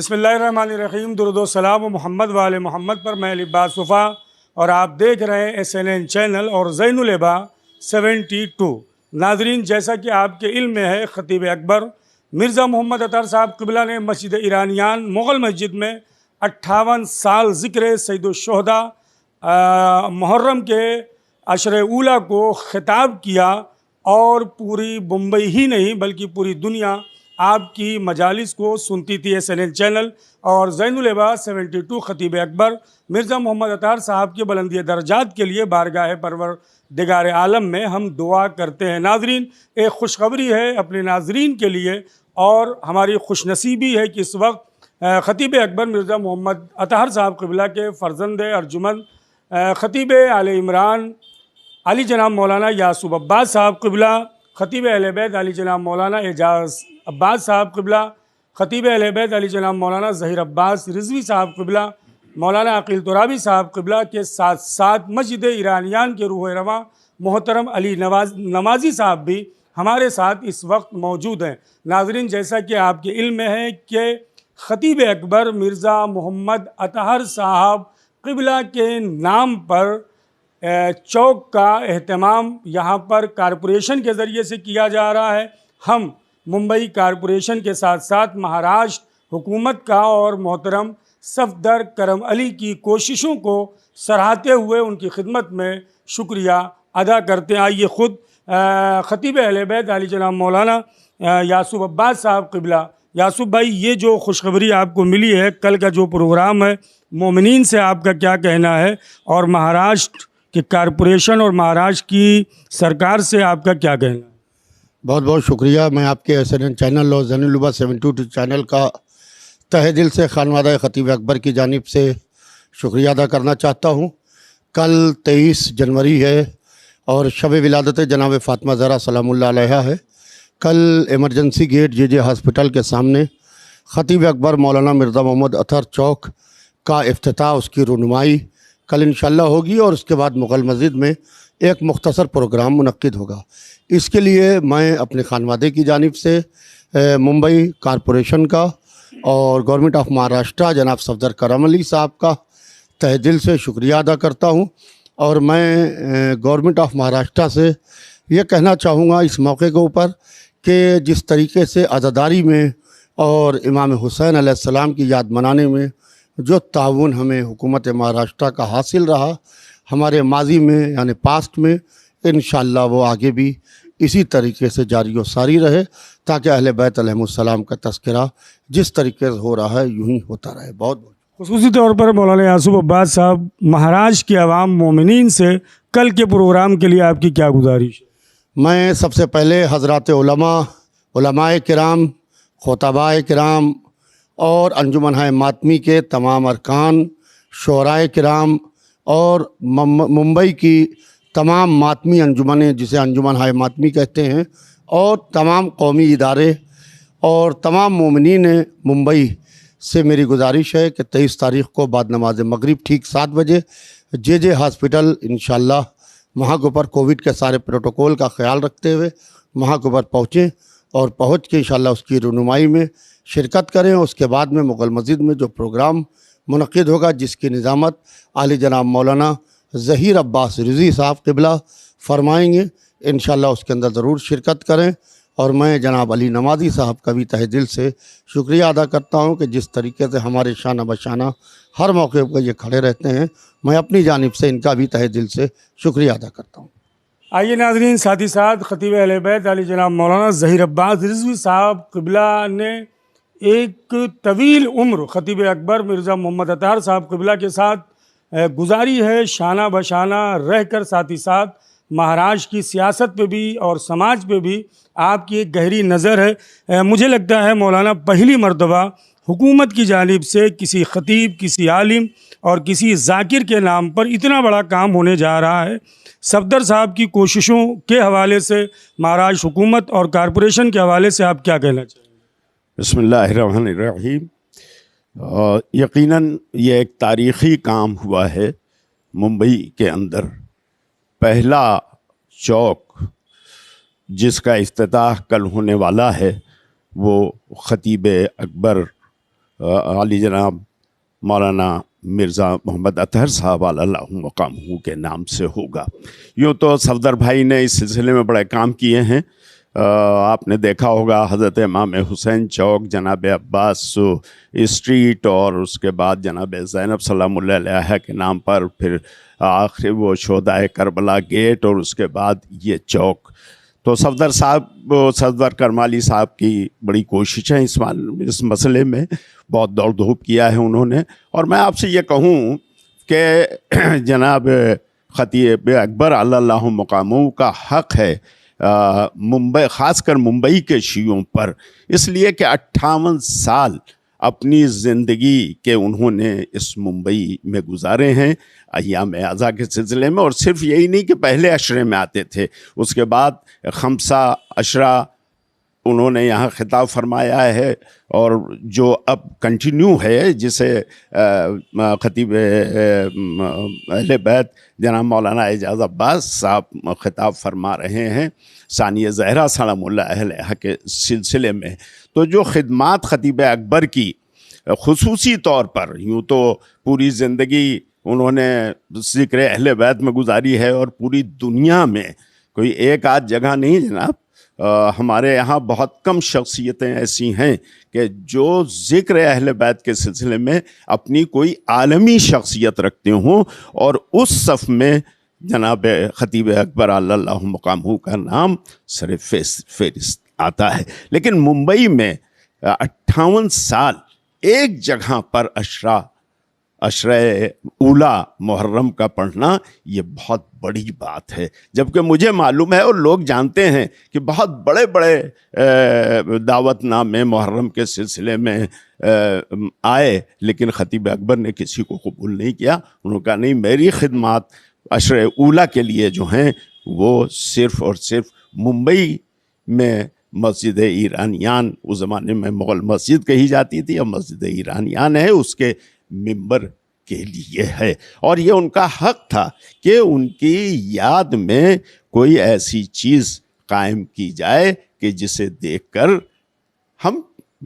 بسم اللہ الرحمن الرحیم، درود و سلام و محمد وآل محمد پر۔ میں لباس صفا اور آپ دیکھ رہے ہیں SNN چینل اور زین العبا 72۔ ناظرین، جیسا کہ آپ کے علم میں ہے، خطیب اکبر مرزا محمد اطہر صاحب قبلہ نے مسجد ایرانیان مغل مسجد میں 58 سال ذکر سید الشہداء محرم کے عشر اولیٰ کو خطاب کیا، اور پوری بمبئی ہی نہیں بلکہ پوری دنیا آپ کی مجالس کو سنتی تھی۔ SNN چینل اور زین العبا 72 خطیب اکبر مرزا محمد اطہر صاحب کے بلندی درجات کے لیے بارگاہ پروردگار عالم میں ہم دعا کرتے ہیں۔ ناظرین، ایک خوشخبری ہے اپنے ناظرین کے لیے، اور ہماری خوش نصیبی ہے کہ اس وقت خطیب اکبر مرزا محمد اطہر صاحب قبلہ کے فرزند ارجمند خطیب آل عمران علی جناب مولانا یعصوب عباس صاحب قبلہ، خطیب اہل بیت علی جناب مولانا اعجاز عباس صاحب قبلہ، خطیب اہل بیت علی جناب مولانا ظہیر عباس رضوی صاحب قبلہ، مولانا عقیل ترابی صاحب قبلہ کے ساتھ ساتھ مسجد ایرانیان کے روح رواں محترم علی نمازی صاحب بھی ہمارے ساتھ اس وقت موجود ہیں۔ ناظرین، جیسا کہ آپ کے علم میں ہے کہ خطیب اکبر مرزا محمد اطہر صاحب قبلہ کے نام پر چوک کا اہتمام یہاں پر کارپوریشن کے ذریعے سے کیا جا رہا ہے۔ ہم ممبئی کارپوریشن کے ساتھ ساتھ مہاراشٹر حکومت کا اور محترم صفدر کرم علی کی کوششوں کو سراہتے ہوئے ان کی خدمت میں شکریہ ادا کرتے ہیں۔ آئیے خود خطیب اہل بیت علی جناب مولانا یعصوب عباس صاحب قبلہ، یعصوب بھائی، یہ جو خوشخبری آپ کو ملی ہے، کل کا جو پروگرام ہے، مومنین سے آپ کا کیا کہنا ہے، اور مہاراشٹر کہ کارپوریشن اور مہاراشٹر کی سرکار سے آپ کا کیا کہنا ہے؟ بہت بہت شکریہ۔ میں آپ کے SNN چینل اور زین العبا 72 چینل کا تہہ دل سے خانوادہ خطیب اکبر کی جانب سے شکریہ ادا کرنا چاہتا ہوں۔ کل 23 جنوری ہے اور شب ولادت جناب فاطمہ زہرا سلام اللہ علیہا ہے۔ کل ایمرجنسی گیٹ JJ ہاسپٹل کے سامنے خطیب اکبر مولانا مرزا محمد اطہر چوک کا افتتاح، اس کی رونمائی کل انشاءاللہ ہوگی، اور اس کے بعد مغل مسجد میں ایک مختصر پروگرام منعقد ہوگا۔ اس کے لیے میں اپنے خانوادے کی جانب سے ممبئی کارپوریشن کا اور گورنمنٹ آف مہاراشٹر جناب صفدر کرم علی صاحب کا تہہ دل سے شکریہ ادا کرتا ہوں، اور میں گورنمنٹ آف مہاراشٹر سے یہ کہنا چاہوں گا اس موقع کے اوپر کہ جس طریقے سے عزاداری میں اور امام حسین علیہ السلام کی یاد منانے میں جو تعاون ہمیں حکومت مہاراشٹر کا حاصل رہا ہمارے ماضی میں یعنی پاسٹ میں، انشاءاللہ وہ آگے بھی اسی طریقے سے جاری و ساری رہے، تاکہ اہل بیت علیہ السلام کا تذکرہ جس طریقے سے ہو رہا ہے یوں ہی ہوتا رہے۔ بہت بہت خصوصی طور پر مولانا یعصوب عباس صاحب، مہاراشٹر کے عوام مومنین سے کل کے پروگرام کے لیے آپ کی کیا گزارش ہے؟ میں سب سے پہلے حضرات علماء کرام، خطباء کرام اور انجمن ماتمی کے تمام ارکان، شعراء کرام اور ممبئی کی تمام ماتمی انجمنیں جسے انجمن ماتمی کہتے ہیں، اور تمام قومی ادارے اور تمام مومنین ممبئی سے میری گزارش ہے کہ 23 تاریخ کو بعد نماز مغرب ٹھیک 7 بجے JJ ہاسپٹل انشاءاللہ وہاں کے اوپر کووڈ کے سارے پروٹوکول کا خیال رکھتے ہوئے وہاں کے اوپر پہنچیں، اور پہنچ کے انشاءاللہ اس کی رونمائی میں شرکت کریں۔ اس کے بعد میں مغل مسجد میں جو پروگرام منعقد ہوگا، جس کی نظامت علی جناب مولانا ظہیر عباس رضوی صاحب قبلہ فرمائیں گے، انشاءاللہ اس کے اندر ضرور شرکت کریں۔ اور میں جناب علی نمازی صاحب کا بھی تہہ دل سے شکریہ ادا کرتا ہوں کہ جس طریقے سے ہمارے شانہ بشانہ ہر موقع پر یہ کھڑے رہتے ہیں، میں اپنی جانب سے ان کا بھی تہہ دل سے شکریہ ادا کرتا ہوں۔ آئیے ناظرین، ساتھ ہی ساتھ خطیب اہل بیت علی جناب مولانا ظہیر عباس رضوی صاحب قبلہ نے ایک طویل عمر خطیب اکبر مرزا محمد اطہر صاحب قبلہ کے ساتھ گزاری ہے، شانہ بشانہ رہ کر ساتھ ہی ساتھ مہاراشٹر کی سیاست پہ بھی اور سماج پہ بھی آپ کی ایک گہری نظر ہے۔ مجھے لگتا ہے مولانا پہلی مرتبہ حکومت کی جانب سے کسی خطیب، کسی عالم اور کسی ذاکر کے نام پر اتنا بڑا کام ہونے جا رہا ہے۔ صفدر صاحب کی کوششوں کے حوالے سے، مہاراشٹر حکومت اور کارپوریشن کے حوالے سے آپ کیا کہنا چاہیں گے؟ بسم اللہ الرحمن الرحیم۔ یقیناً یہ ایک تاریخی کام ہوا ہے ممبئی کے اندر۔ پہلا چوک جس کا افتتاح کل ہونے والا ہے وہ خطیب اکبر علی جناب مولانا مرزا محمد اطہر صاحب اللہ مقامہ کے نام سے ہوگا۔ یوں تو صفدر بھائی نے اس سلسلے میں بڑے کام کیے ہیں۔ آپ نے دیکھا ہوگا حضرت امام حسین چوک، جناب عباس اسٹریٹ، اور اس کے بعد جناب زینب سلام اللہ علیہا کے نام پر، پھر آخر وہ شہدائے کربلا گیٹ، اور اس کے بعد یہ چوک۔ تو صفدر کرمالی صاحب کی بڑی کوششیں اس مسئلے میں، بہت دوڑ دھوپ کیا ہے انہوں نے۔ اور میں آپ سے یہ کہوں کہ جناب خطیب اکبر اللہ مقامہ کا حق ہے ممبئی، خاص کر ممبئی کے شیعوں پر، اس لیے کہ 58 سال اپنی زندگی کے انہوں نے اس ممبئی میں گزارے ہیں ایام اعزا کے سلسلے میں۔ اور صرف یہی نہیں کہ پہلے عشرے میں آتے تھے، اس کے بعد خمسہ عشرہ انہوں نے یہاں خطاب فرمایا ہے، اور جو اب کنٹینیو ہے، جسے خطیب اہل بیت جناب مولانا اعجاز عباس صاحب خطاب فرما رہے ہیں ثانیہ زہرا سلام اللہ علیہا کے سلسلے میں۔ تو جو خدمات خطیب اکبر کی خصوصی طور پر، یوں تو پوری زندگی انہوں نے ذکر اہل بیت میں گزاری ہے، اور پوری دنیا میں کوئی ایک آدھ جگہ نہیں جناب، ہمارے یہاں بہت کم شخصیتیں ایسی ہیں کہ جو ذکر اہل بیت کے سلسلے میں اپنی کوئی عالمی شخصیت رکھتے ہوں، اور اس صف میں جناب خطیب اکبر اللہ مقامہ کا نام سر فہرست آتا ہے۔ لیکن ممبئی میں 58 سال ایک جگہ پر عشرہ اولا محرم کا پڑھنا، یہ بہت بڑی بات ہے۔ جبکہ مجھے معلوم ہے اور لوگ جانتے ہیں کہ بہت بڑے بڑے دعوت نامے محرم کے سلسلے میں آئے، لیکن خطیب اکبر نے کسی کو قبول نہیں کیا۔ انہوں نے کہا نہیں، میری خدمات عشرہ اولا کے لیے جو ہیں وہ صرف اور صرف ممبئی میں مسجد ایرانیان، اس زمانے میں مغل مسجد کہی جاتی تھی، اب مسجد ایرانیان ہے، اس کے ممبر کے لیے ہے۔ اور یہ ان کا حق تھا کہ ان کی یاد میں کوئی ایسی چیز قائم کی جائے کہ جسے دیکھ کر ہم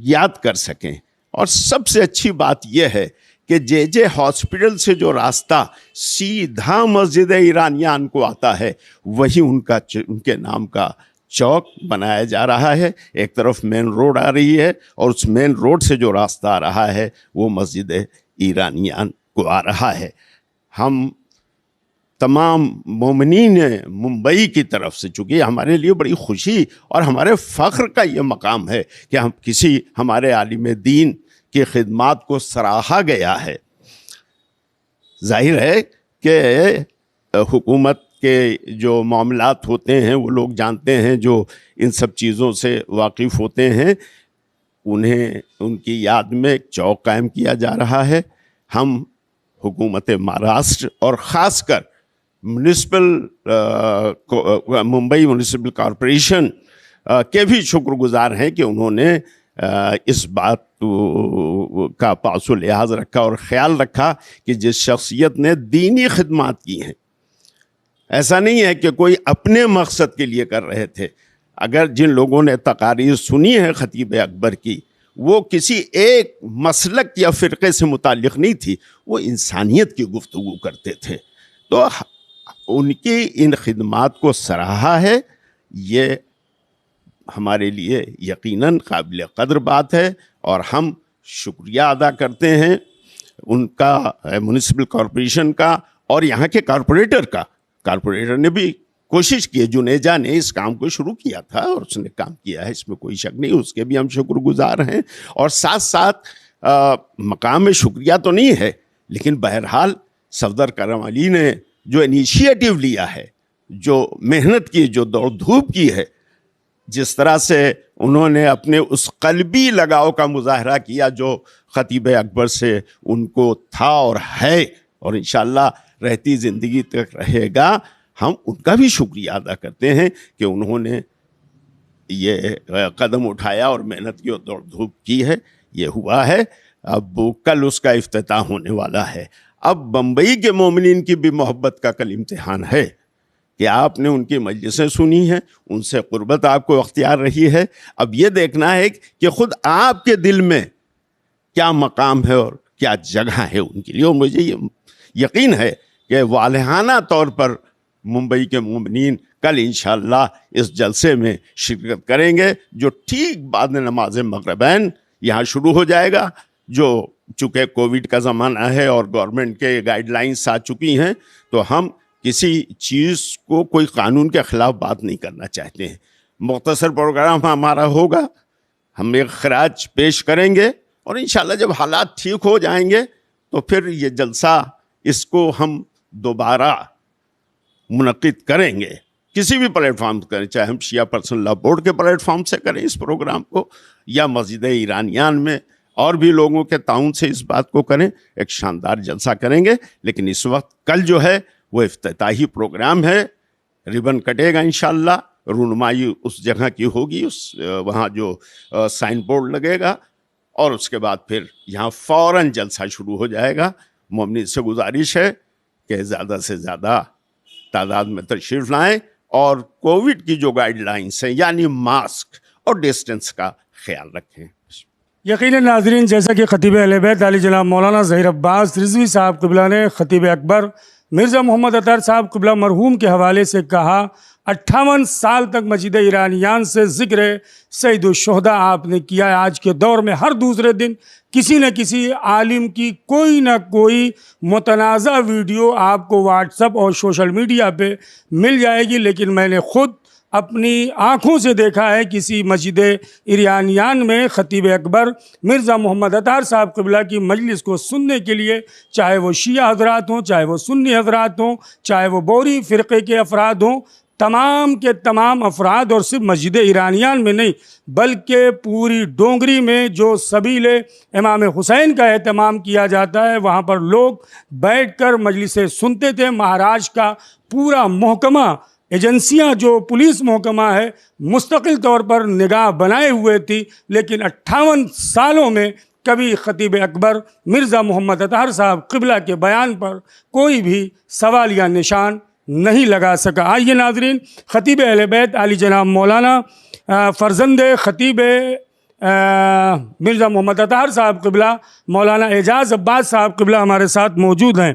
یاد کر سکیں۔ اور سب سے اچھی بات یہ ہے کہ جے جے ہاسپٹل سے جو راستہ سیدھا مسجد ایرانیان کو آتا ہے، وہی ان کے نام کا چوک بنایا جا رہا ہے۔ ایک طرف مین روڈ آ رہی ہے، اور اس مین روڈ سے جو راستہ آ رہا ہے وہ مسجد ایرانیان کو آ رہا ہے۔ ہم تمام مومنین ممبئی کی طرف سے، چونکہ ہمارے لیے بڑی خوشی اور ہمارے فخر کا یہ مقام ہے کہ ہم کسی ہمارے عالم دین کی خدمات کو سراہا گیا ہے۔ ظاہر ہے کہ حکومت کے جو معاملات ہوتے ہیں وہ لوگ جانتے ہیں، جو ان سب چیزوں سے واقف ہوتے ہیں، انہیں ان کی یاد میں ایک چوک قائم کیا جا رہا ہے۔ ہم حکومت مہاراشٹر اور خاص کر ممبئی میونسپل کارپوریشن کے بھی شکر گزار ہیں کہ انہوں نے اس بات کا پاس و لحاظ رکھا اور خیال رکھا کہ جس شخصیت نے دینی خدمات کی ہیں، ایسا نہیں ہے کہ کوئی اپنے مقصد کے لیے کر رہے تھے۔ اگر جن لوگوں نے تقاریر سنی ہے خطیب اکبر کی، وہ کسی ایک مسلک یا فرقے سے متعلق نہیں تھی، وہ انسانیت کی گفتگو کرتے تھے۔ تو ان کی ان خدمات کو سراہا ہے، یہ ہمارے لیے یقیناً قابل قدر بات ہے، اور ہم شکریہ ادا کرتے ہیں ان کا، میونسپل کارپوریشن کا اور یہاں کے کارپوریٹر کا۔ کارپوریٹر نے بھی کوشش کی، جنیجا نے اس کام کو شروع کیا تھا اور اس نے کام کیا ہے، اس میں کوئی شک نہیں، اس کے بھی ہم شکر گزار ہیں۔ اور ساتھ ساتھ مقام میں شکریہ تو نہیں ہے، لیکن بہرحال صفدر کرم علی نے جو انیشیٹو لیا ہے، جو محنت کی، جو دوڑ دھوپ کی ہے، جس طرح سے انہوں نے اپنے اس قلبی لگاؤ کا مظاہرہ کیا جو خطیب اکبر سے ان کو تھا اور ہے، اور انشاءاللہ رہتی زندگی تک رہے گا، ہم ان کا بھی شکریہ ادا کرتے ہیں کہ انہوں نے یہ قدم اٹھایا اور محنت کی اور دوڑ دھوپ کی ہے۔ یہ ہوا ہے، اب کل اس کا افتتاح ہونے والا ہے۔ اب بمبئی کے مومنین کی بھی محبت کا کل امتحان ہے کہ آپ نے ان کی مجلسیں سنی ہیں، ان سے قربت آپ کو اختیار رہی ہے۔ اب یہ دیکھنا ہے کہ خود آپ کے دل میں کیا مقام ہے اور کیا جگہ ہے ان کے لیے. اور مجھے یہ یقین ہے کہ والہانہ طور پر ممبئی کے مومنین کل انشاءاللہ اس جلسے میں شرکت کریں گے، جو ٹھیک بعد نماز مغربین یہاں شروع ہو جائے گا. جو چونکہ کووڈ کا زمانہ ہے اور گورنمنٹ کے گائیڈ لائنس آ چکی ہیں، تو ہم کسی چیز کو کوئی قانون کے خلاف بات نہیں کرنا چاہتے ہیں. مختصر پروگرام ہمارا ہوگا، ہم ایک خراج پیش کریں گے، اور انشاءاللہ جب حالات ٹھیک ہو جائیں گے تو پھر یہ جلسہ اس کو ہم دوبارہ منعقد کریں گے کسی بھی پلیٹ فارم سے کریں، چاہے ہم شیعہ پرسنل لا بورڈ کے پلیٹ فارم سے کریں اس پروگرام کو، یا مسجد ایرانیان میں اور بھی لوگوں کے تعاون سے اس بات کو کریں. ایک شاندار جلسہ کریں گے. لیکن اس وقت کل جو ہے وہ افتتاحی پروگرام ہے، ریبن کٹے گا انشاءاللہ، رونمائی اس جگہ کی ہوگی، وہاں جو سائن بورڈ لگے گا، اور اس کے بعد پھر یہاں فوراً جلسہ شروع ہو جائے گا. مومنین سے گزارش ہے کہ زیادہ سے زیادہ تعداد میں تشریف لائیں اور کووڈ کی جو گائیڈ لائنس ہیں یعنی ماسک اور ڈسٹنس کا خیال رکھیں. یقیناً ناظرین، جیسا کہ خطیب اہل بیت علی جناب مولانا ظہیر عباس رضوی صاحب قبلہ نے خطیب اکبر مرزا محمد اطہر صاحب قبلہ مرحوم کے حوالے سے کہا، 58 سال تک مسجد ایرانیان سے ذکر سید الشہداء آپ نے کیا ہے. آج کے دور میں ہر دوسرے دن کسی نہ کسی عالم کی کوئی نہ کوئی متنازع ویڈیو آپ کو واٹس ایپ اور سوشل میڈیا پہ مل جائے گی، لیکن میں نے خود اپنی آنکھوں سے دیکھا ہے کسی مسجد ایرانیان میں خطیب اکبر مرزا محمد اطہر صاحب قبلہ کی مجلس کو سننے کے لیے، چاہے وہ شیعہ حضرات ہوں، چاہے وہ سنی حضرات ہوں، چاہے وہ بوری فرقے کے افراد ہوں، تمام کے تمام افراد، اور صرف مسجد ایرانیان میں نہیں بلکہ پوری ڈونگری میں جو سبیل امام حسین کا اہتمام کیا جاتا ہے، وہاں پر لوگ بیٹھ کر مجلسیں سنتے تھے. مہاراشٹر کا پورا محکمہ، ایجنسیاں جو پولیس محکمہ ہے، مستقل طور پر نگاہ بنائے ہوئے تھی، لیکن 58 سالوں میں کبھی خطیب اکبر مرزا محمد اطہر صاحب قبلہ کے بیان پر کوئی بھی سوال یا نشان نہیں لگا سکا. آئیے ناظرین، خطیب اہل بیت علی جناب مولانا فرزند خطیب مرزا محمد اطہر صاحب قبلہ مولانا اعجاز عباس صاحب قبلہ ہمارے ساتھ موجود ہیں.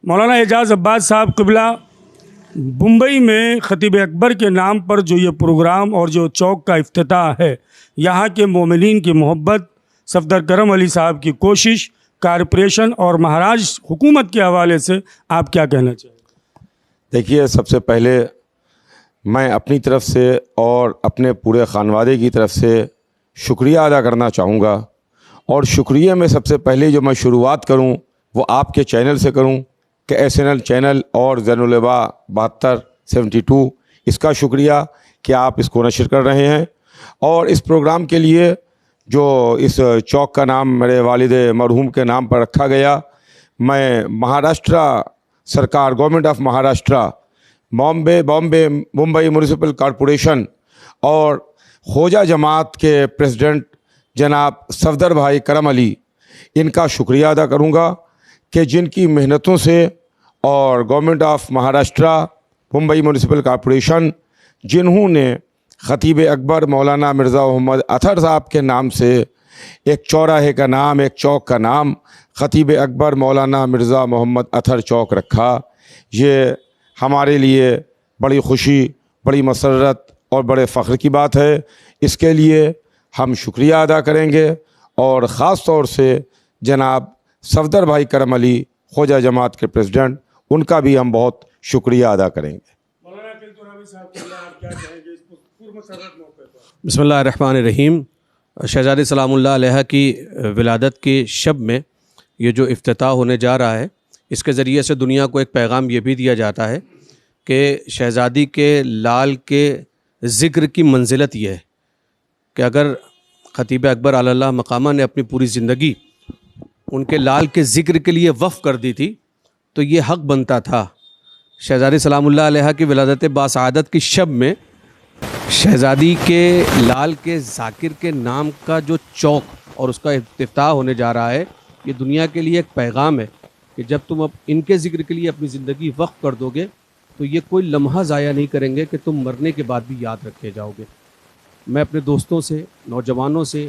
مولانا اعجاز عباس صاحب قبلہ، ممبئی میں خطیب اکبر کے نام پر جو یہ پروگرام اور جو چوک کا افتتاح ہے، یہاں کے مومنین کی محبت، صفدر کرم علی صاحب کی کوشش، کارپوریشن اور مہاراشٹر حکومت کے حوالے سے آپ کیا کہنا چاہیں؟ دیکھیے، سب سے پہلے میں اپنی طرف سے اور اپنے پورے خانوادے کی طرف سے شکریہ ادا کرنا چاہوں گا. اور شکریہ میں سب سے پہلے جو میں شروعات کروں وہ آپ کے چینل سے کروں کہ SNL چینل اور زین الہبا 72 اس کا شکریہ کہ آپ اس کو نشر کر رہے ہیں. اور اس پروگرام کے لیے جو اس چوک کا نام میرے والد مرحوم کے نام پر رکھا گیا، میں مہاراشٹرا سرکار، government of Maharashtra, Mumbai municipal corporation اور خوجہ جماعت کے پریزیڈنٹ جناب صفدر بھائی کرم علی، ان کا شکریہ ادا کروں گا کہ جن کی محنتوں سے اور government of Maharashtra, Mumbai municipal corporation, جنہوں نے خطیب اکبر مولانا مرزا محمد اطہر صاحب کے نام سے ایک چوراہے کا نام، ایک چوک کا نام خطیب اکبر مولانا مرزا محمد اطہر چوک رکھا. یہ ہمارے لیے بڑی خوشی، بڑی مسرت اور بڑے فخر کی بات ہے. اس کے لیے ہم شکریہ ادا کریں گے، اور خاص طور سے جناب صفدر بھائی کرم علی، خوجہ جماعت کے پریزیڈنٹ، ان کا بھی ہم بہت شکریہ ادا کریں گے. بسم اللہ الرحمن الرحیم. شہزادی سلام اللہ علیہ کی ولادت کی شب میں یہ جو افتتاح ہونے جا رہا ہے، اس کے ذریعے سے دنیا کو ایک پیغام یہ بھی دیا جاتا ہے کہ شہزادی کے لال کے ذکر کی منزلت یہ ہے کہ اگر خطیب اکبر علی اللہ مقامہ نے اپنی پوری زندگی ان کے لال کے ذکر کے لیے وقف کر دی تھی تو یہ حق بنتا تھا. شہزادی سلام اللہ علیہ کی ولادت باسعادت کی شب میں شہزادی کے لال کے ذاکر کے نام کا جو چوک اور اس کا افتتاح ہونے جا رہا ہے، یہ دنیا کے لیے ایک پیغام ہے کہ جب تم اب ان کے ذکر کے لیے اپنی زندگی وقف کر دو گے تو یہ کوئی لمحہ ضائع نہیں کریں گے کہ تم مرنے کے بعد بھی یاد رکھے جاؤ گے. میں اپنے دوستوں سے، نوجوانوں سے